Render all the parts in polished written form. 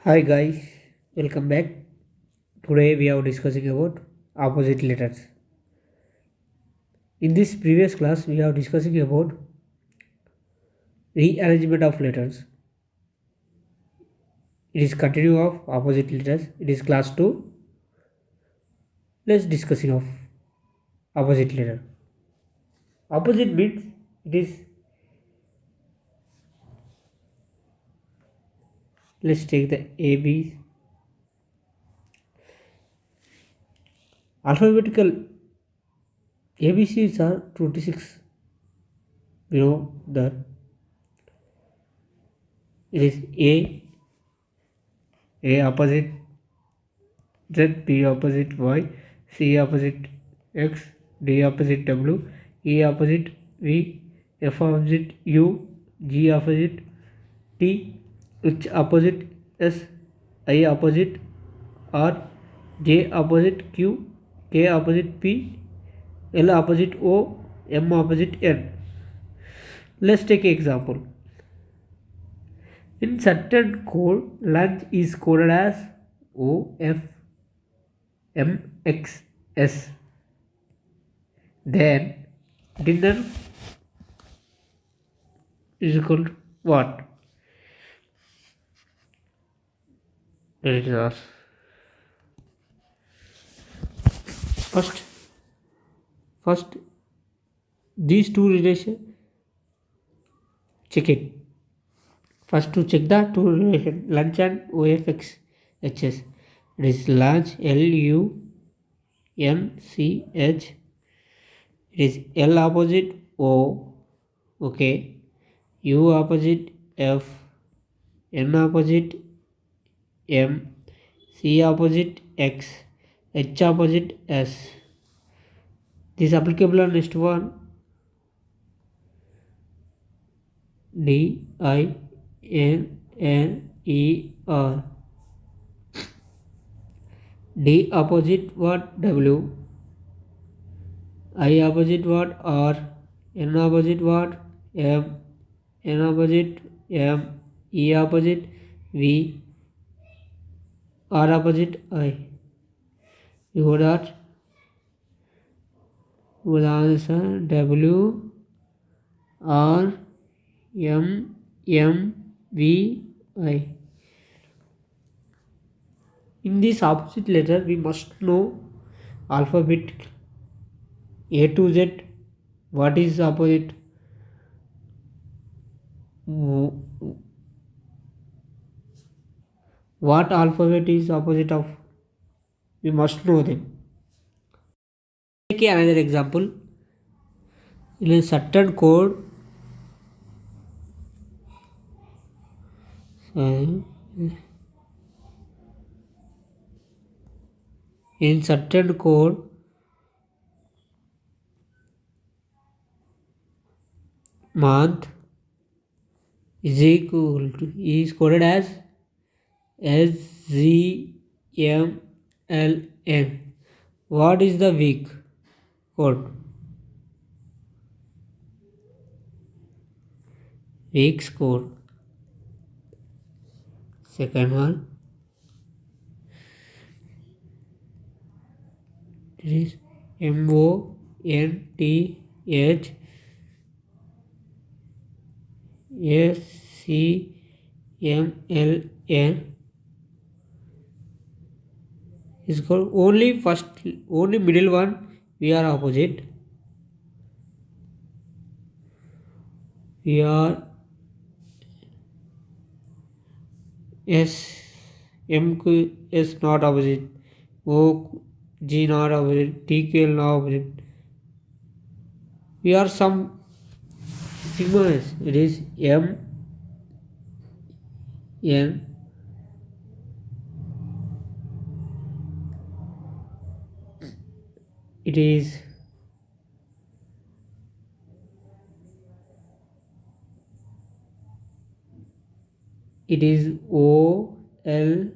Hi guys, welcome back. Today we are discussing about opposite letters. In this previous class, we are discussing about rearrangement of letters. It is continue of opposite letters. It is class 2. Let's discussing of opposite letter. Opposite means it is. Let's take the A B alphabetical ABCs are 26. We know that it is A opposite Z, B opposite Y, C opposite X, D opposite W, E opposite V, F opposite U, G opposite T, H opposite S, I opposite R, J opposite Q, K opposite P, L opposite O, M opposite N. Let's take an example. In certain code, lunch is coded as OFMXS. Then dinner is equal to what? Let us ask. First, these two relation, check it. First to check the two relation, lunch and OFXHS. It is lunch, LUNCH. It is L opposite O, okay. U opposite F, N opposite M, C opposite X, H opposite S. This is applicable on next one. DINNER. D opposite what? W. I opposite what? R. N opposite what? M. N opposite M. E opposite V. R opposite I. You got that? You got the answer. W R M V I. In this opposite letter, we must know alphabet A to Z. What is opposite? What alphabet is opposite of? We must know them. Take another example. In a certain code, month is coded as SZMLN. What is the week code? Weeks code. Second one, it is MONTH SCMLN is called only middle one we are opposite. We are S not opposite, O G not opposite, TQL not opposite. We are some sigmas. It is M N it is O L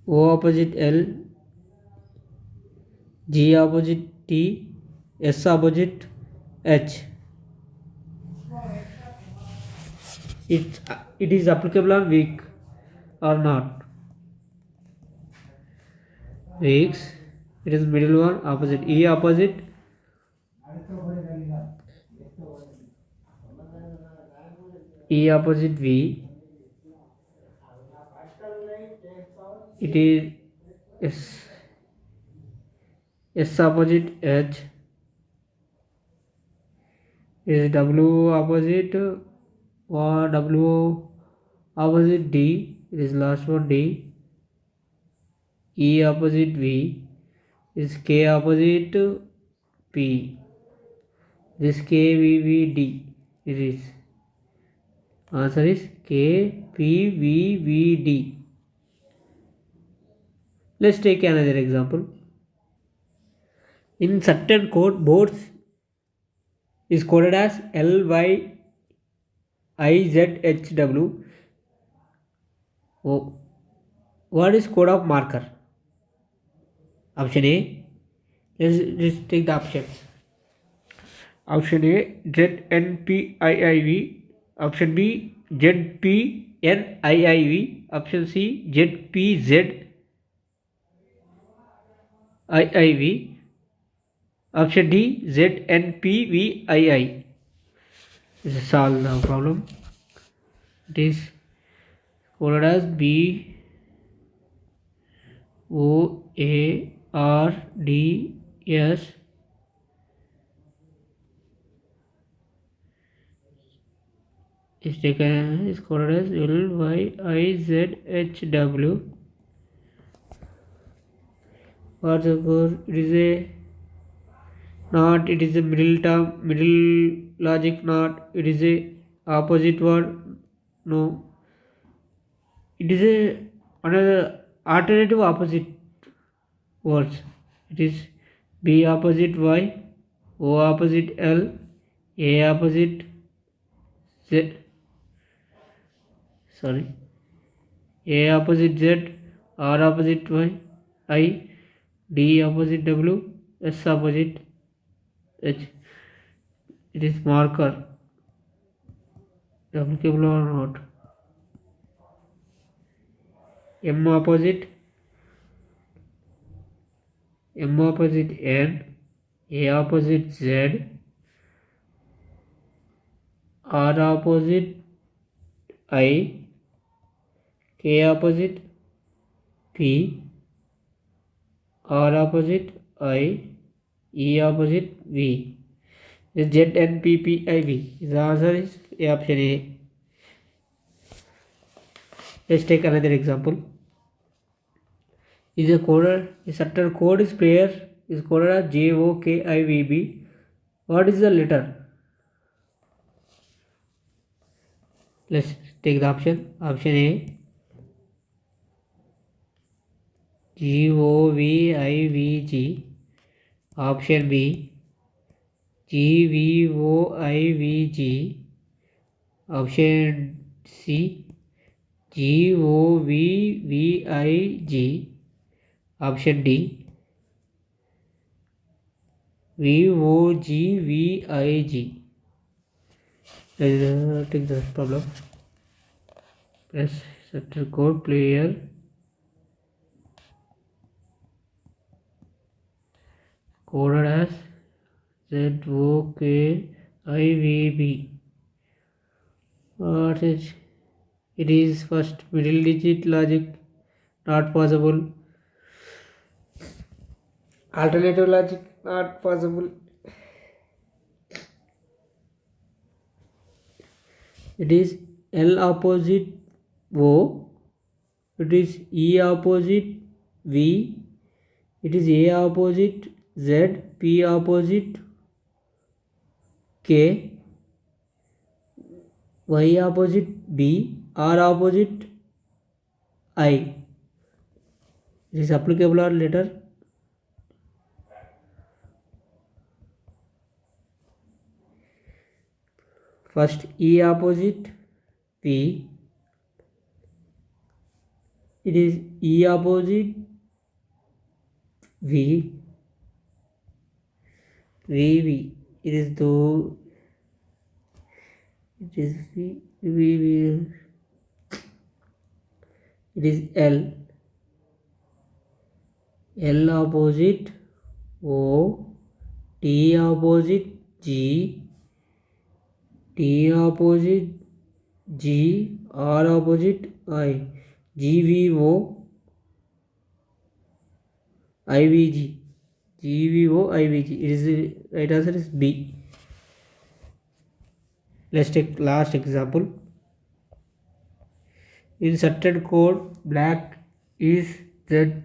O opposite L, G opposite T, S opposite H. it is applicable on weak or not. Weeks, it is middle one, opposite. E opposite E opposite V, it is S. S opposite H is W opposite or W opposite D, it is last one D. E opposite V is K opposite P. This K V V D. It is answer is K P V V D. Let's take another example. In certain code, boards is coded as LYIZHW. Oh, what is code of marker? Option A. Let's take the options. Option A ZNPIIV. Option B ZPNIIV. Option C ZPZIIV. Option D ZNPVII. This is solve the problem. It is coded as BOARDS is taken is coded as LYIZHW. What's the code? It is a not, it is a middle term, middle logic not, it is a opposite word, no, it is a another alternative opposite words. It is B opposite Y, O opposite L, A opposite Z, sorry, A opposite Z, R opposite Y, I, D opposite W, S opposite H. It is marker, applicable or not. M opposite N, A opposite Z, R opposite I, K opposite P, R opposite I, E opposite V. The ZNPPIV. The answer is option A. Let's take another example. Is a coder, a certain code is player is coded as JOKIVB. What is the letter? Let's take the option. Option A GOVIVG. Option B GVOIVG. Option C GOVVIG. Option D VOGVIG. Let's take the problem. Press center code player. Coded as ZOKIVB. What is it? Is first middle digit logic not possible. Alternative logic not possible. It is L opposite O. It is E opposite V. It is A opposite Z, P opposite K, Y opposite B, R opposite I. It is applicable or letter? First E opposite P. It is E opposite V. VV. It is V. it is L. L opposite O, T opposite G, T opposite G, R opposite I, GVO, IVG, GVO, IVG. It is the right answer is B. Let's take last example. In certain code, black is ZPAYQ.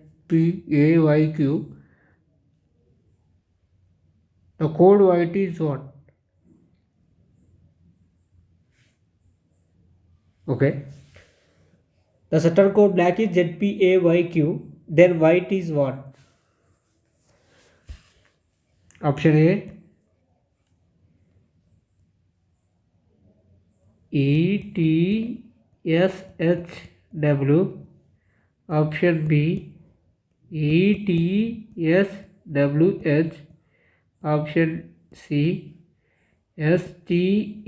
The code white is what? Okay. The certain code black is ZPAYQ. Then white is what? Option A, ETSHW. Option B, ETSWH. Option C, STEWH.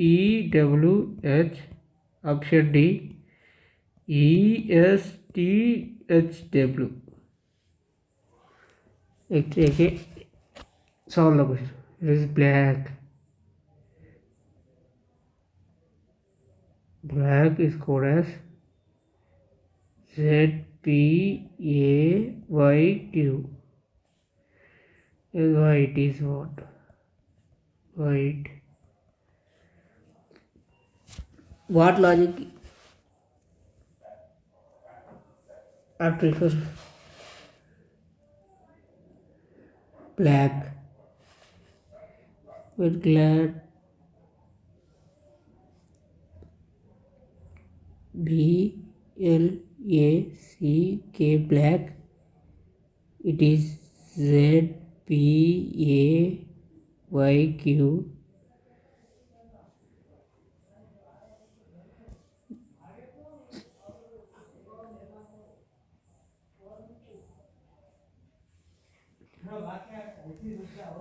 Option D, ESTHW. Okay, solve the question. It is black. Black is called as ZPAYQ. White is what? White. What logic I prefer? Black. We're glad. BLACK, black. It is ZPAYQ.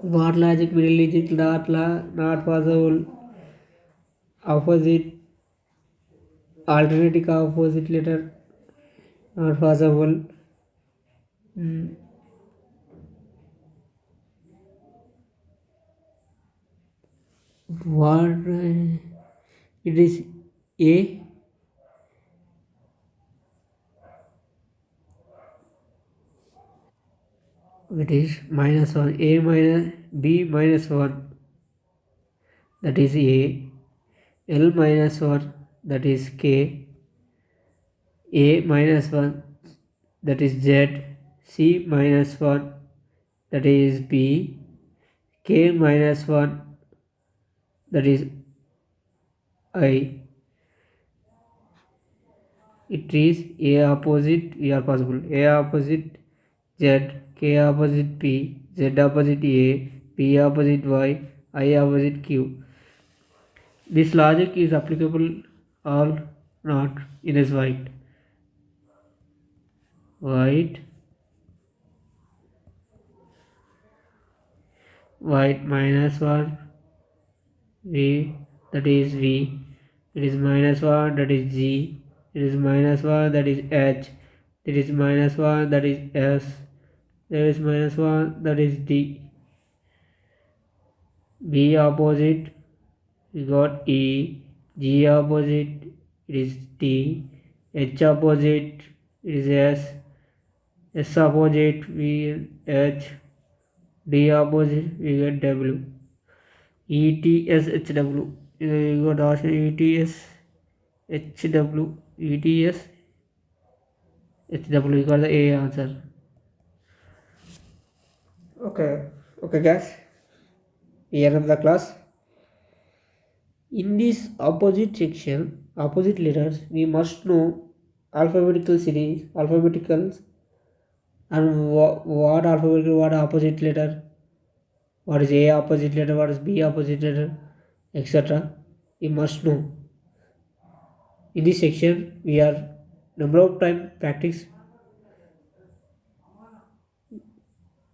What logic middle digit not possible. Opposite alternative opposite letter not possible. What it is A. It is -1. A minus B minus 1, that is A. L minus 1, that is K. A minus 1, that is Z. C minus 1, that is B. K minus 1, that is I. It is A opposite, we are possible. A opposite Z, K opposite P, Z opposite A, P opposite Y, I opposite Q. This logic is applicable or not? It is white. White minus 1 V, that is V. It is -1, that is G. It is -1, that is H. It is -1, that is S. There is -1, that is D. B opposite, we got E. G opposite, it is T. H opposite, it is S. S opposite, we H. D opposite, we get W. ETSHW. You got option ETSHW. ETSHW. You got the A answer. Okay guys, here of the class. In this opposite section, opposite letters, we must know alphabetical series, alphabeticals, and what alphabetical, what opposite letter, what is A opposite letter, what is B opposite letter, etc. You must know. In this section, we are number of time practice.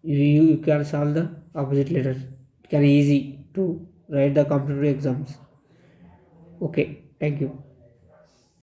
You can solve the opposite letters. It can be easy to write the competitive exams. Okay, thank you.